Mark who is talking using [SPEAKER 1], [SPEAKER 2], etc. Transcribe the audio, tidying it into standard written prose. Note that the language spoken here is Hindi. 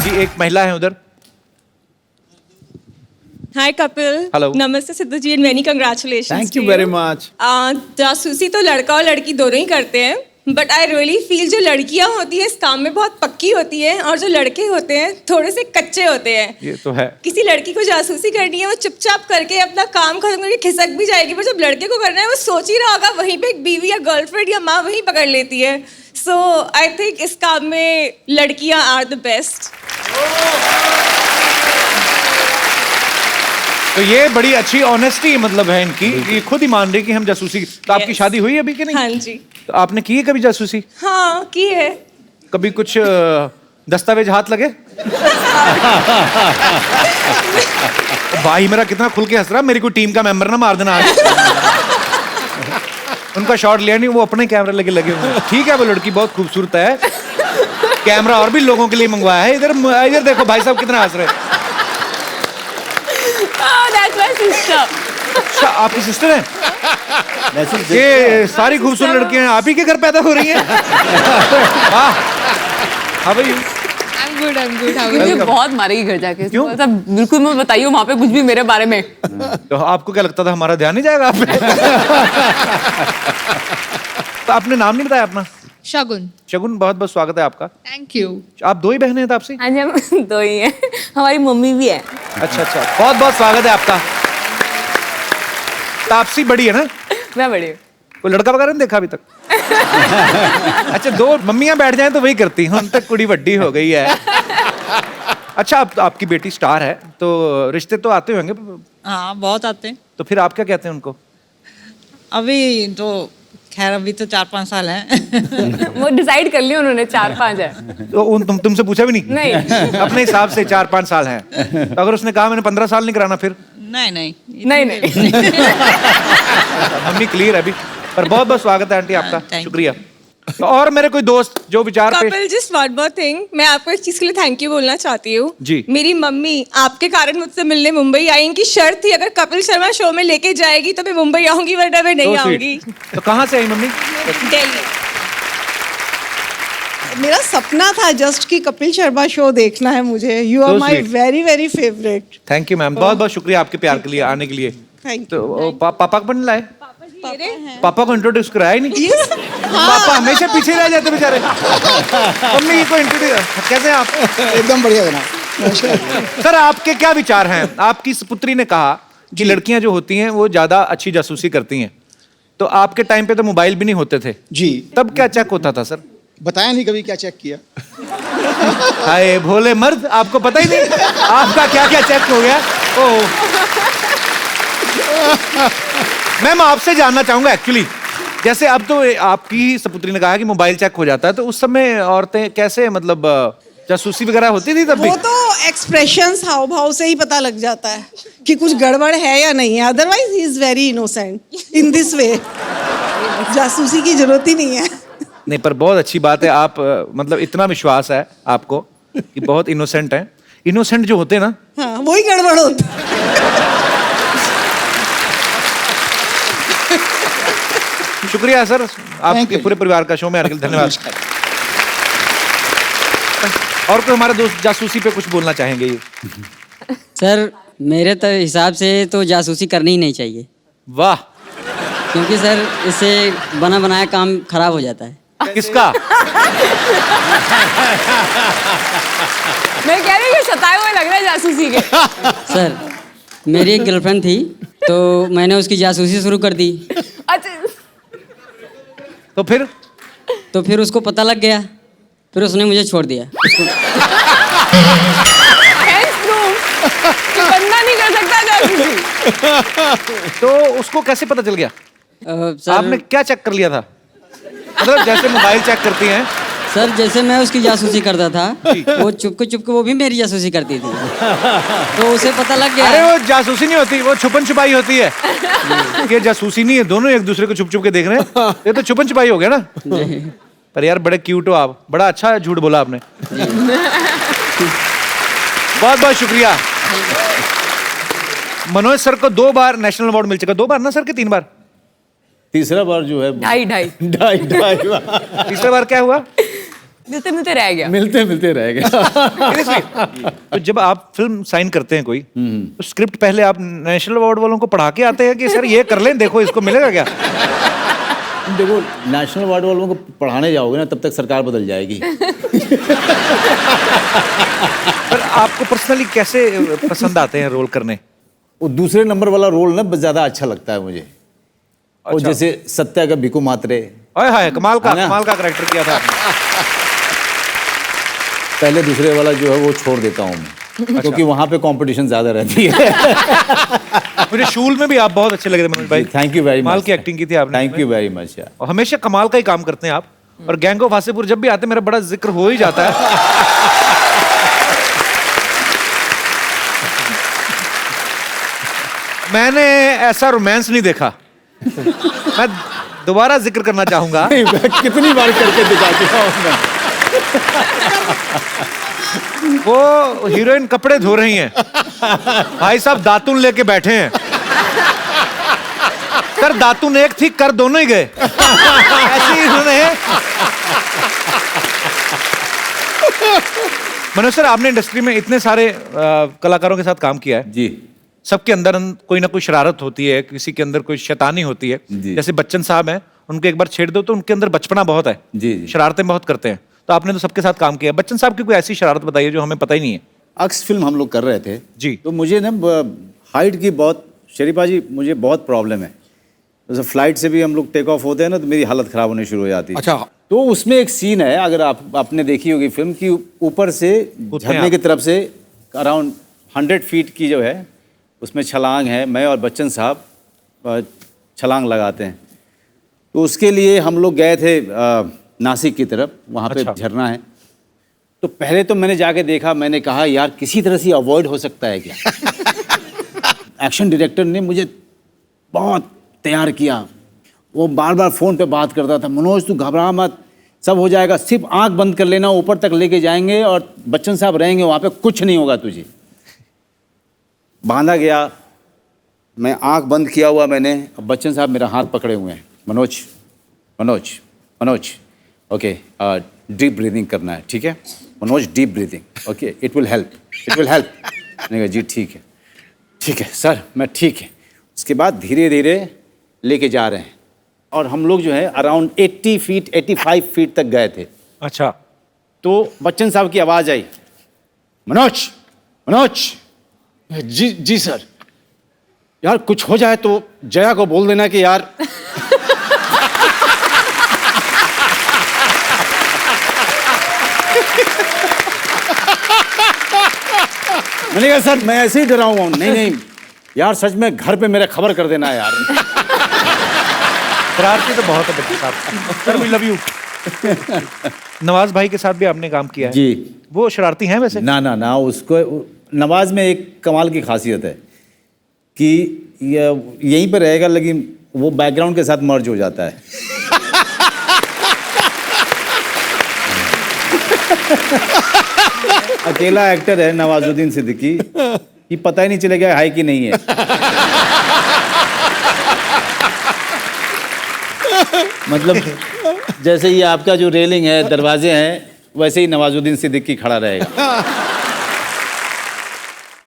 [SPEAKER 1] जी एक महिला है उधर।
[SPEAKER 2] हाय कपिल।
[SPEAKER 1] Hello.
[SPEAKER 2] नमस्ते Sidhu ji and many congratulations.
[SPEAKER 3] Thank you very much.
[SPEAKER 2] जासूसी तो लड़का और लड़की दोनों ही करते हैं, बट आई रियली फील जो लड़कियां होती है इस काम में बहुत पक्की होती है और जो लड़के होते हैं थोड़े से कच्चे होते हैं।
[SPEAKER 1] ये तो है।
[SPEAKER 2] किसी लड़की को जासूसी करनी है वो चुपचाप करके अपना काम खत्म करके खिसक भी जाएगी, पर जब लड़के को करना है वो सोच ही रहा होगा, वहीं पे एक बीवी या गर्लफ्रेंड या माँ वहीं पकड़ लेती है। सो आई थिंक इस काम में लड़कियां आर द बेस्ट।
[SPEAKER 1] तो ये बड़ी अच्छी ऑनेस्टी मतलब है इनकी, ये खुद ही मान रही कि हम जासूसी। तो आपकी
[SPEAKER 2] Yes.
[SPEAKER 1] शादी हुई अभी कि नहीं?
[SPEAKER 2] हाँ जी।
[SPEAKER 1] तो आपने की है कभी जासूसी?
[SPEAKER 2] हाँ की है।
[SPEAKER 1] कभी कुछ दस्तावेज हाथ लगे? भाई मेरा कितना खुल के हंस रहा, मेरी कोई टीम का मेंबर ना मार देना आज। उनका शॉट लिया नहीं, वो अपने कैमरे लगे हुए हैं। ठीक है, वो लड़की बहुत खूबसूरत है, कैमरा और भी लोगों के लिए मंगवाया है। इधर इधर देखो भाई साहब कितना हंस रहे हैं।
[SPEAKER 2] That's my sister.
[SPEAKER 1] अच्छा आपकी सिस्टर है? ये सारी खूबसूरत लड़कियां आप ही के घर पैदा हो रही हैं? वाह। How are you?
[SPEAKER 4] I'm good.
[SPEAKER 1] Welcome.
[SPEAKER 4] मुझे बहुत मारेगी घर जाके।
[SPEAKER 1] क्यों?
[SPEAKER 4] मतलब बिल्कुल मत बताइए वहाँ पे कुछ भी मेरे बारे में।
[SPEAKER 1] तो आपको क्या लगता था हमारा ध्यान नहीं जाएगा आप पे? तो आपने नाम नहीं बताया अपना?
[SPEAKER 4] शगुन।
[SPEAKER 1] शगुन, बहुत बहुत स्वागत है आपका।
[SPEAKER 4] Thank you.
[SPEAKER 1] आप दो ही बहनें हैं तापसी?
[SPEAKER 4] हाँ जी हम दो ही हैं। हमारी मम्मी भी है।
[SPEAKER 1] अच्छा अच्छा, बहुत बहुत स्वागत है आपका। तापसी बड़ी है ना?
[SPEAKER 4] मैं बड़ी हूँ।
[SPEAKER 1] कोई लड़का वगैरह नहीं देखा अभी तक? अच्छा, दो मम्मियां बैठ जाएं तो वही करती हैं, उन तक कुड़ी बड्डी हो गई है। अच्छा, अब तो आपकी बेटी स्टार है तो रिश्ते तो आते होंगे?
[SPEAKER 5] हाँ बहुत आते हैं।
[SPEAKER 1] तो फिर आप क्या कहते हैं उनको?
[SPEAKER 5] अभी तो खैर अभी तो 4-5 साल हैं।
[SPEAKER 4] वो डिसाइड कर लिया उन्होंने 4-5 है।
[SPEAKER 1] तो तुमसे पूछा भी नहीं?
[SPEAKER 4] नहीं।
[SPEAKER 1] अपने हिसाब से 4-5 साल हैं। तो अगर उसने कहा मैंने 15 साल नहीं कराना फिर?
[SPEAKER 5] नहीं
[SPEAKER 4] नहीं।
[SPEAKER 1] मम्मी क्लियर है अभी। पर बहुत बहुत स्वागत है आंटी आपका,
[SPEAKER 5] Thank you.
[SPEAKER 1] शुक्रिया। तो और मेरे कोई दोस्त जो विचार पे
[SPEAKER 2] Kapil just one more thing, मैं आपको एक चीज के लिए थैंक यू बोलना चाहती हूँ।
[SPEAKER 1] जी।
[SPEAKER 2] मेरी मम्मी आपके कारण मुझसे मिलने मुंबई आई। इनकी शर्त थी अगर कपिल शर्मा शो में लेके जाएगी तो मैं मुंबई आऊंगी, वरना मैं नहीं
[SPEAKER 1] So sweet.
[SPEAKER 2] आऊंगी।
[SPEAKER 1] तो कहाँ से आई मम्मी?
[SPEAKER 2] दिल्ली।
[SPEAKER 6] मेरा सपना था जस्ट कि कपिल शर्मा शो देखना है मुझे। You are
[SPEAKER 1] So
[SPEAKER 6] my
[SPEAKER 1] sweet.
[SPEAKER 6] Very very favourite.
[SPEAKER 1] Thank you ma'am, बहुत बहुत शुक्रिया आपके प्यार के लिए आने के लिए।
[SPEAKER 6] थैंक
[SPEAKER 1] तो पापा को नहीं लाए?
[SPEAKER 2] मेरे
[SPEAKER 1] पापा को इंट्रोड्यूस कराया ही नहीं? पापा हमेशा पीछे रह जाते बेचारे। मम्मी को इंट्रोड्यूस कैसे आप?
[SPEAKER 3] एकदम बढ़िया जनाब।
[SPEAKER 1] सर आपके क्या विचार हैं? आपकी पुत्री ने कहा कि लड़कियां जो होती हैं वो ज्यादा अच्छी जासूसी करती हैं, तो आपके टाइम पे तो मोबाइल भी नहीं होते थे,
[SPEAKER 3] जी।
[SPEAKER 1] तब क्या चेक होता था सर?
[SPEAKER 3] बताया नहीं कभी क्या चेक किया।
[SPEAKER 1] हाय भोले मर्द, आपको पता ही नहीं आपका क्या क्या चेक हो गया। ओह मैम आपसे जानना चाहूंगा एक्चुअली, जैसे अब तो आपकी सपुत्री ने कहा कि मोबाइल चेक हो जाता है, तो उस समय औरतें कैसे मतलब जासूसी वगैरह होती थी तब भी?
[SPEAKER 6] वो तो एक्सप्रेशंस हाव भाव से ही पता लग जाता है कि कुछ गड़बड़ है या नहीं है। Otherwise he is very innocent in this way. जासूसी की जरूरत ही नहीं है।
[SPEAKER 1] नहीं, पर बहुत अच्छी बात है आप मतलब इतना विश्वास है आपको कि बहुत इनोसेंट हैं। इनोसेंट जो होते हैं ना,
[SPEAKER 6] हाँ वही गड़बड़ होता है।
[SPEAKER 1] शुक्रिया सर आपके पूरे परिवार का शो में आने के लिए धन्यवाद। और कोई हमारे दोस्त जासूसी पे कुछ बोलना चाहेंगे?
[SPEAKER 7] सर मेरे तो हिसाब से तो जासूसी करनी ही नहीं चाहिए,
[SPEAKER 1] वाह।
[SPEAKER 7] क्योंकि सर इससे बना बनाया काम खराब हो जाता है।
[SPEAKER 1] किसका?
[SPEAKER 4] मैं कह रही हूँ सताए हुए लग रहे हैं जासूसी के।
[SPEAKER 7] सर मेरी एक गर्लफ्रेंड थी तो मैंने उसकी जासूसी शुरू कर दी।
[SPEAKER 4] अच्छा
[SPEAKER 1] तो
[SPEAKER 7] फिर उसको पता लग गया, फिर उसने मुझे छोड़ दिया।
[SPEAKER 4] hence proof कि बंदा नहीं कर सकता जासूसी।
[SPEAKER 1] तो उसको कैसे पता चल गया?
[SPEAKER 7] सर
[SPEAKER 1] आपने क्या चेक कर लिया था? मतलब जैसे मोबाइल चेक करती हैं।
[SPEAKER 7] सर जैसे मैं उसकी जासूसी करता था वो चुपके वो भी मेरी जासूसी करती थी, तो उसे पता लग गया।
[SPEAKER 1] अरे वो जासूसी नहीं होती, वो छुपन छुपाई होती है। ये जासूसी नहीं है, दोनों एक दूसरे को छुप छुप के देख रहे हैं। ये तो छुपन छुपाई हो गया ना। पर यार बड़े क्यूट हो आप, बड़ा अच्छा झूठ बोला आपने। बहुत बहुत शुक्रिया। मनोज सर को 2 बार नेशनल अवार्ड मिल चुका। 2 बार ना सर, के 3 बार?
[SPEAKER 3] तीसरा बार जो है
[SPEAKER 4] ढाई
[SPEAKER 3] ढाई बार।
[SPEAKER 1] तीसरा बार क्या हुआ?
[SPEAKER 4] मिलते मिलते रह गया।
[SPEAKER 3] मिलते मिलते रह गए।
[SPEAKER 1] Seriously? तो जब आप फिल्म साइन करते हैं कोई तो स्क्रिप्ट पहले आप नेशनल अवार्ड वालों को पढ़ा के आते हैं कि सर ये कर लें, देखो इसको मिलेगा क्या?
[SPEAKER 8] देखो, नेशनल अवार्ड वालों को पढ़ाने जाओगे ना तब तक सरकार बदल जाएगी।
[SPEAKER 1] पर आपको पर्सनली कैसे पसंद आते हैं रोल करने?
[SPEAKER 8] वो दूसरे नंबर वाला रोल ना ज्यादा अच्छा लगता है मुझे। और
[SPEAKER 1] अच्छा।
[SPEAKER 8] जैसे सत्या का भिकू मात्रे,
[SPEAKER 1] हाय हाय, कमाल का
[SPEAKER 8] है ना?
[SPEAKER 1] कैरेक्टर किया था आपने।
[SPEAKER 8] पहले दूसरे वाला जो है वो छोड़ देता हूँ मैं, क्योंकि वहाँ पे कंपटीशन ज्यादा रहती है।
[SPEAKER 1] मुझे शूल में भी आप बहुत अच्छे लगे थे मनोज भाई।
[SPEAKER 8] Thank you very much.
[SPEAKER 1] कमाल की एक्टिंग की थी आपने।
[SPEAKER 8] थैंक यू वेरी मच यार।
[SPEAKER 1] और हमेशा कमाल का ही काम करते हैं आप। और गैंग ऑफ वासेपुर जब भी आते हैं मेरा बड़ा जिक्र हो ही जाता है। मैंने ऐसा रोमांस नहीं देखा। मैं दोबारा जिक्र करना चाहूंगा।
[SPEAKER 8] कितनी बार करके दिखा चुका हूं मैं।
[SPEAKER 1] वो हीरोइन कपड़े धो रही हैं, भाई साहब दातुन लेके बैठे हैं। कर दातुन एक थी, कर दोनों ही गए। ऐसे ही उन्होंने। मनोज सर, आपने इंडस्ट्री में इतने सारे कलाकारों के साथ काम किया है।
[SPEAKER 8] जी।
[SPEAKER 1] सबके अंदर कोई ना कोई शरारत होती है, किसी के अंदर कोई शैतानी होती है।
[SPEAKER 8] जी।
[SPEAKER 1] जैसे बच्चन साहब हैं, उनको एक बार छेड़ दो तो उनके अंदर बचपना बहुत है।
[SPEAKER 8] जी, जी।
[SPEAKER 1] शरारतें बहुत करते हैं। तो आपने तो सबके साथ काम किया। बच्चन साहब की कोई ऐसी शरारत बताइए जो हमें पता ही नहीं है।
[SPEAKER 8] अक्स फिल्म हम लोग कर रहे थे
[SPEAKER 1] जी।
[SPEAKER 8] तो मुझे ना हाइट की बहुत, शरीफा जी मुझे बहुत प्रॉब्लम है। जैसे फ्लाइट से भी हम लोग टेक ऑफ होते हैं ना तो मेरी हालत खराब होनी शुरू हो जाती है।
[SPEAKER 3] अच्छा।
[SPEAKER 8] तो उसमें एक सीन है, अगर आपने देखी होगी फिल्म की, ऊपर से झरने की तरफ से अराउंड 100 फीट की जो है उसमें छलांग है। मैं और बच्चन साहब छलांग लगाते हैं। तो उसके लिए हम लोग गए थे नासिक की तरफ, वहाँ पे
[SPEAKER 1] अच्छा।
[SPEAKER 8] झरना है। तो पहले तो मैंने जाके देखा, मैंने कहा यार किसी तरह से अवॉइड हो सकता है क्या। एक्शन डायरेक्टर ने मुझे बहुत तैयार किया। वो बार बार फ़ोन पे बात करता था, मनोज तू घबरा मत, सब हो जाएगा, सिर्फ आंख बंद कर लेना, ऊपर तक लेके जाएंगे और बच्चन साहब रहेंगे वहाँ पे, कुछ नहीं होगा तुझे। बांधा गया, मैं आंख बंद किया हुआ मैंने, अब बच्चन साहब मेरा हाथ पकड़े हुए हैं, Manoj Manoj Manoj, okay deep breathing करना है, ठीक है Manoj, deep breathing, okay it will help, it will help. मैंने कहा जी ठीक है सर, मैं ठीक है। उसके बाद धीरे धीरे लेके जा रहे हैं और हम लोग जो है अराउंड 80 फीट 85 फीट तक गए थे।
[SPEAKER 1] अच्छा।
[SPEAKER 8] तो बच्चन साहब की आवाज़ आई, मनोज मनोज। जी सर। यार कुछ हो जाए तो जया को बोल देना कि यार मैंने कहा सर मैं ऐसे ही डरा हुआ हूँ। नहीं यार सच में घर पे मेरे खबर कर देना यार।
[SPEAKER 1] शरारती तो बहुत है बच्चन साहब। Sir we love you. Nawaz भाई के साथ भी आपने काम किया है।
[SPEAKER 8] जी।
[SPEAKER 1] वो शरारती हैं वैसे?
[SPEAKER 8] ना उसको, नवाज में एक कमाल की खासियत है कि यहीं पर रहेगा लेकिन वो बैकग्राउंड के साथ मर्ज हो जाता है। अकेला एक्टर है नवाजुद्दीन सिद्दीकी, कि पता ही नहीं चलेगा है कि नहीं है। मतलब जैसे ये आपका जो रेलिंग है, दरवाजे हैं, वैसे ही नवाजुद्दीन सिद्दीकी खड़ा रहेगा।